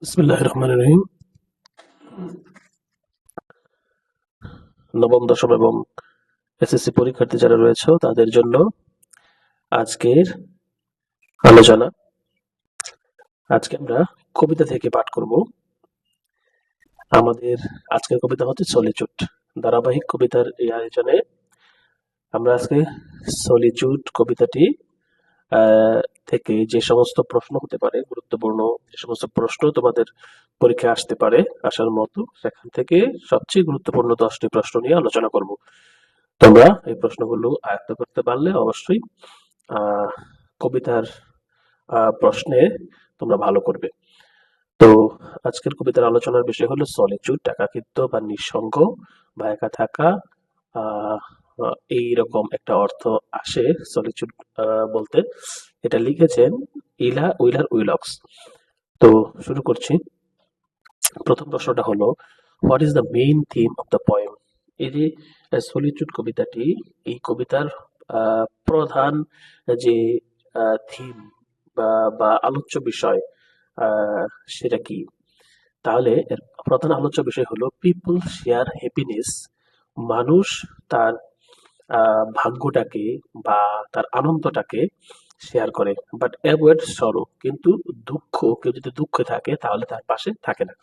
বিসমিল্লাহির রহমানির রহিম। নবম, দশম এবং এসএসসি পরীক্ষার্থী যারা রয়েছে তাদের জন্য আজকের আলোচনা। আজকে আমরা কবিতা থেকে পাঠ করব। আমাদের আজকের কবিতা হচ্ছে সলিচুড। ধারাবাহিক কবিতার এই আয়োজনে আমরা আজকে সলিচুড কবিতাটি থেকে যে সমস্ত প্রশ্ন হতে পারে, গুরুত্বপূর্ণ যে সমস্ত প্রশ্ন তোমাদের পরীক্ষায় আসতে পারে, আসার মতো, সেখান থেকে সবচেয়ে গুরুত্বপূর্ণ 10টি প্রশ্ন নিয়ে আলোচনা করব। তোমরা এই প্রশ্নগুলো আয়ত্ত করতে পারলে অবশ্যই আহ কবিতার প্রশ্নে তোমরা ভালো করবে। তো আজকের কবিতার আলোচনার বিষয় হলো সলিচুড, একাকিত্ব বা নিঃসঙ্গ বা একা থাকা। আহ এইরকম একটা অর্থ আসে সলিচুড বলতে। এটা লিখেছেন ইলা উইলার উইলক্স। তো শুরু করছি। প্রথম প্রশ্নটা হলো, what is the main theme of the poem? এই যে সলিচুড কবিতাটি, এই কবিতার প্রধান যে থিম বা আলোচ্য বিষয়, আহ, সেটা কি? তাহলে এর প্রধান আলোচ্য বিষয় হলো পিপল শেয়ার হ্যাপিনেস। মানুষ তার ভাগ্যটাকে বা তার আনন্দটাকে শেয়ার করে, বাট অ্যাভয়েড সরো, কিন্তু দুঃখ, কেউ যদি দুঃখে থাকে তাহলে তার পাশে থাকে না।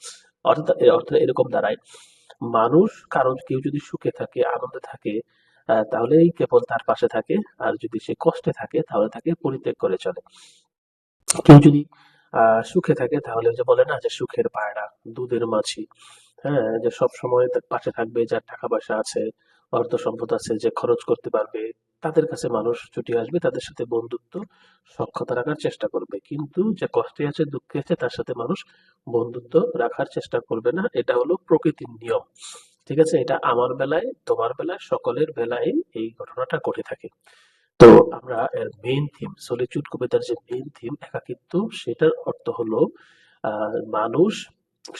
অর্থাৎ এর অর্থ এরকম দাঁড়ায়, মানুষ, কারণ কেউ যদি সুখে থাকে, আনন্দে থাকে, তাহলেই কেবল তার পাশে থাকে। আর যদি সে কষ্টে থাকে তাহলে তাকে পরিত্যাগ করে চলে। কেউ যদি সুখে থাকে তাহলে যে বলে না যে সুখের পায়রা, দুধের মাছি, হ্যাঁ, যে সব সময় তার পাশে থাকবে, যার টাকা পয়সা আছে, অর্থ সম্পদ আছে, যে খরচ করতে পারবে, তাদের কাছে মানুষ ছুটে আসবে, তাদের সাথে বন্ধুত্ব সখ্যতা রাখার চেষ্টা করবে। কিন্তু যে কষ্টে আছে, দুঃখে আছে, তার সাথে মানুষ বন্ধুত্ব রাখার চেষ্টা করবে না। এটা হলো প্রকৃতির নিয়ম। ঠিক আছে, এটা আমার বেলায়, তোমার বেলায়, সকলের বেলায় এই ঘটনাটা ঘটে থাকে। তো আমরা এর মেইন থিম, সলিচুড কবিতার যে মেইন থিম একাকিত্ব, সেটার অর্থ হলো মানুষ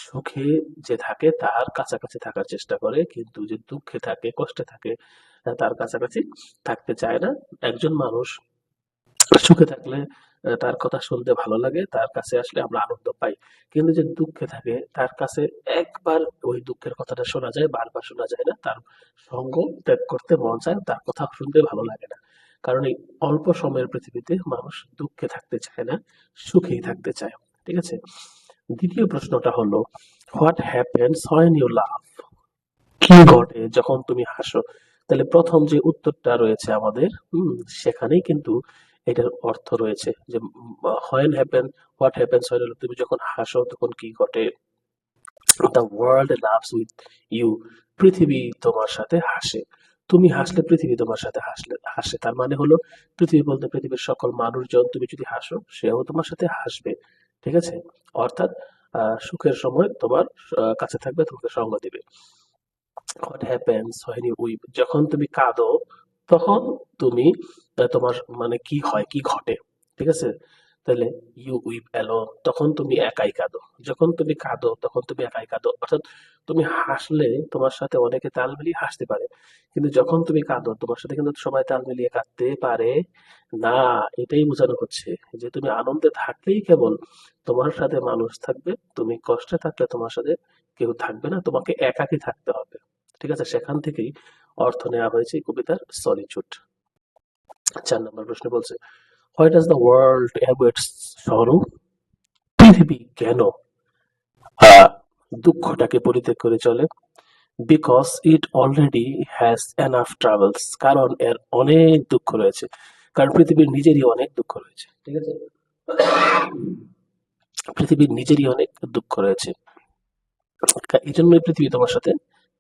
সুখে যে থাকে তার কাছাকাছি থাকার চেষ্টা করে, কিন্তু যে দুঃখে থাকে, কষ্টে থাকে, তার কাছাকাছি থাকতে চায় না। একজন মানুষ সুখে থাকলে তার কথা শুনতে ভালো লাগে, তার কাছে আসলে আমরা আনন্দ পাই। কিন্তু যে দুঃখে থাকে তার কাছে একবার ওই দুঃখের কথাটা শোনা যায়, বারবার শোনা যায় না, তার সঙ্গ ত্যাগ করতে মন চায়, তার কথা শুনতে ভালো লাগে না। কারণ এই অল্প সময়ের পৃথিবীতে মানুষ দুঃখে থাকতে চায় না, সুখেই থাকতে চায়। ঠিক আছে। দ্বিতীয় প্রশ্নটা হলো, what happens when you love? কি ঘটে যখন তুমি হাসো? তাহলে প্রথম যে উত্তরটা রয়েছে আমাদের, সেখানেই কিন্তু এটার অর্থ রয়েছে যে when happen, what happens when তুমি যখন হাসো তখন কি ঘটে? The world laughs with you, পৃথিবী তোমার সাথে হাসে। তুমি হাসলে পৃথিবী তোমার সাথে হাসে। তার মানে হলো, পৃথিবী বলতে পৃথিবীর সকল মানুষজন, তুমি যদি হাসো সেও তোমার সাথে হাসবে। ঠিক আছে। অর্থাৎ সুখের সময় তোমার কাছে থাকবে, তোমাকে সঙ্গ দিবে। What happens when you weep, যখন তুমি কাঁদো তখন তুমি তোমার মানে কি হয়, কি ঘটে? ঠিক আছে। তাহলে ইউ উইপ অ্যালোন, তখন তুমি একাই কাঁদো। যখন তুমি কাঁদো তখন তুমি একাই কাঁদো, অর্থাৎ তুমি হাসলে তোমার সাথে অনেকে তাল মিলিয়ে হাসতে পারে, কিন্তু যখন তুমি কাঁদো তোমার সাথে কিন্তু সবাই তাল মিলিয়ে কাঁদতে পারে না। এটাই বোঝানো হচ্ছে যে তুমি আনন্দে থাকলেই কেবল তোমার সাথে মানুষ থাকবে, তুমি কষ্টে থাকলে তোমার সাথে কেউ থাকবে না, তোমাকে একাকী থাকতে হবে। ঠিক আছে, সেখান থেকেই অর্থ নেওয়া হয়েছে এই কবিতার সলিচুড। 4 নম্বর প্রশ্ন বলছে, why does the world avoid সরো? পৃথিবী কেন আহ, দুঃখটাকে পরিত্যাগ করে চলে? Because it already has enough troubles, কারণ এর অনেক দুঃখ রয়েছে। কারণ পৃথিবীর নিজেরই অনেক দুঃখ রয়েছে। ঠিক আছে, পৃথিবীর নিজেরই অনেক দুঃখ রয়েছে। এই জন্যই পৃথিবী তোমার সাথে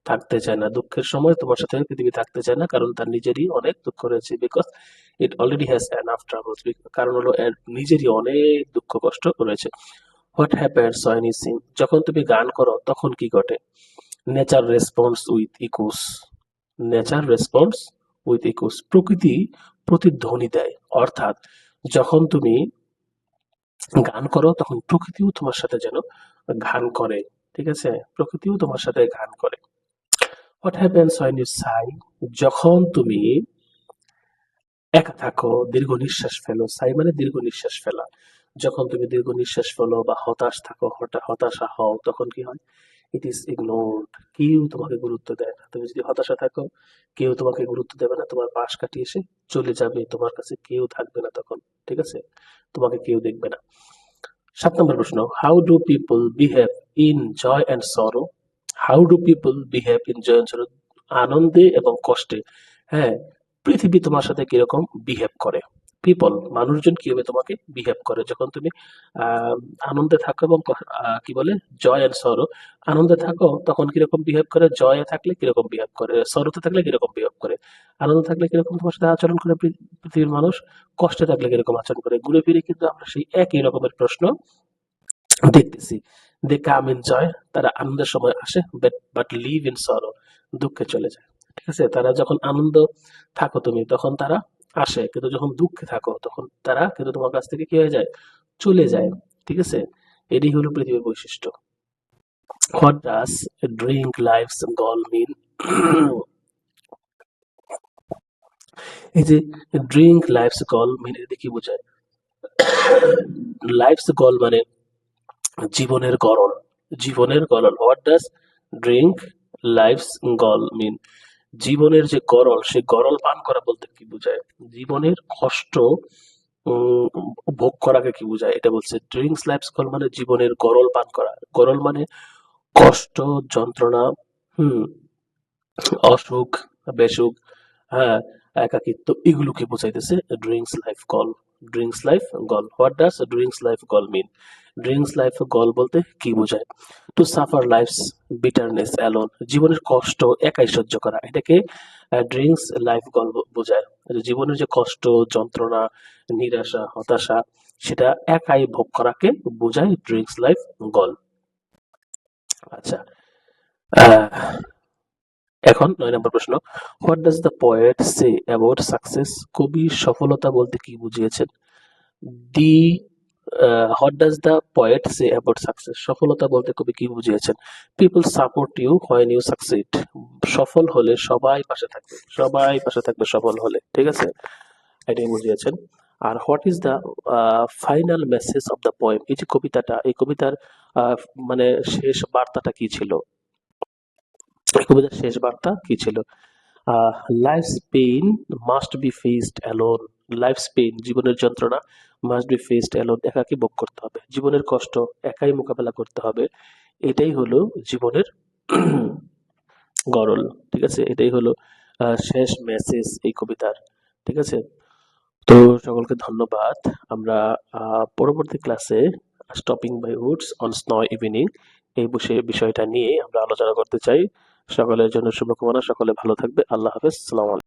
থাকতে চায় না, দুঃখের সময় তোমার সাথে পৃথিবী থাকতে চায় না, কারণ তার নিজেরই অনেক দুঃখ রয়েছে। Because it already has enough troubles, কারণ হলো এর নিজেরই অনেক দুঃখ কষ্ট রয়েছে। What happens when you sing, যখন তুমি গান করো তখন কি ঘটে? Nature response with echoes, nature response with echoes, প্রকৃতি প্রতিধ্বনি দেয়। অর্থাৎ যখন তুমি গান করো তখন প্রকৃতিও তোমার সাথে যেন গান করে। ঠিক আছে, প্রকৃতিও তোমার সাথে গান করে। হোয়াট হ্যাপেন্স হোয়েন ইউ সাই, যখন তুমি একা থাকো, দীর্ঘ নিঃশ্বাস ফেলো। সাই মানে দীর্ঘ নিঃশ্বাস ফেলা। যখন তুমি দীর্ঘ নিঃশ্বাস ফেলো বা হতাশ থাকো, হতাশা হও, তখন কি হয়? It is ignored. কেউ তোমাকে গুরুত্ব দেয় না। তুমি যদি হতাশা থাকো, কেউ তোমাকে গুরুত্ব দেবে না, তোমার পাশ কাটিয়ে এসে চলে যাবে, তোমার কাছে কেউ থাকবে না তখন। ঠিক আছে? তোমাকে কেউ দেখবে না। 7 নম্বর প্রশ্ন, how do people behave in joy and sorrow? How do people behave in joy and sorrow? আনন্দে এবং কষ্টে, হ্যাঁ, পৃথিবী তোমার সাথে কিরকম বিহেভ করে? পিপল, মানুষজন কিভাবে তোমাকে বিহেভ করে যখন তুমি আহ, আনন্দে থাকো এবং কি বলে, জয় অ্যান্ড সরো। আনন্দে থাকো তখন কিরকম বিহেভ করে, জয়ে থাকলে কিরকম বিহেভ করে, সরোতে থাকলে কিরকম বিহেভ করে, আনন্দে থাকলে কিরকম তোমার সাথে আচরণ করে পৃথিবীর মানুষ, কষ্টে থাকলে কিরকম আচরণ করে। ঘুরে ফিরে কিন্তু আমরা সেই একই রকমের প্রশ্ন দেখতেছি। দে কাম ইন জয়, তারা আনন্দের সময় আসে, বাট লিভ ইন সরো, দুঃখে চলে যায়। ঠিক আছে? তারা যখন আনন্দ থাকো তুমি তখন তারা আসে, কিন্তু যখন দুঃখে থাকো তখন তারা কিন্তু তোমার কাছ থেকে কি হয়ে যায়, চলে যায়। ঠিক আছে? এটাই হলো পৃথিবীর বৈশিষ্ট্য। হোয়াট ডাজ ড্রিঙ্ক লাইফস গল মিন? এই যে ড্রিঙ্ক লাইফস গল মিন, এটা কি বোঝায়? লাইফস গল মানে জীবনের গরল, জীবনের গরল। হোয়াট ডাজ ড্রিঙ্ক লাইফস গল মিন? জীবনের যে গরল, সে গরল পান করা বলতে কি বোঝায়? জীবনের কষ্ট উম, ভোগ করাকে কি বোঝায় এটা বলছে। ড্রিঙ্কস লাইফস গল মানে জীবনের গরল পান করা। গরল মানে কষ্ট, যন্ত্রণা, হুম, অসুখ, বেসুখ, হ্যাঁ, একাকিত্ব, এগুলোকে বোঝাইতেছে drinks life gall. Drinks life gall. What does drinks life gall mean? Drinks life gall বলতে কি বোঝায়? To suffer life's bitterness alone, জীবনের কষ্ট একাই সহ্য করা, এটাকে ড্রিঙ্কস লাইফ গল বোঝায়। জীবনের যে কষ্ট, যন্ত্রণা, নিরাশা, হতাশা, সেটা একাই ভোগ করাকে বোঝায় ড্রিঙ্কস লাইফ গল। আচ্ছা, আহ, এখন 9 নম্বর প্রশ্ন, what does the poet say about success? কবি সফলতা বলতে কি বুঝিয়েছেন? The what does the poet say about success? সফলতা বলতে কবি কি বুঝিয়েছেন? People support you when you succeed. সফল হলে সবাই পাশে থাকবে, সবাই পাশে থাকবে সফল হলে। ঠিক আছে? এটাই বুঝিয়েছেন। আর what is the final message of the poem? এই যে কবিতাটা, এই কবিতার আহ, মানে শেষ বার্তাটা কি ছিল? এই কবিতার শেষ বার্তা কি ছিল? Life's pain must be faced alone. Life's pain, জীবনের যন্ত্রণা, মাস্ট বি ফেসড অ্যালোন, একাকী ভোগ করতে হবে। জীবনের কষ্ট একাই মোকাবেলা করতে হবে। এটাই হলো জীবনের গরল। ঠিক আছে? এটাই হলো শেষ মেসেজ এই কবিতার। ঠিক আছে? তো সকলকে ধন্যবাদ। আমরা পরবর্তী ক্লাসে stopping by woods on snow evening এই বিষয়টা নিয়ে আমরা আলোচনা করতে চাই। সকলের জন্য শুভকামনা, সকলে ভালো থাকবে। আল্লাহ হাফেজ, সালাম আলাইকুম।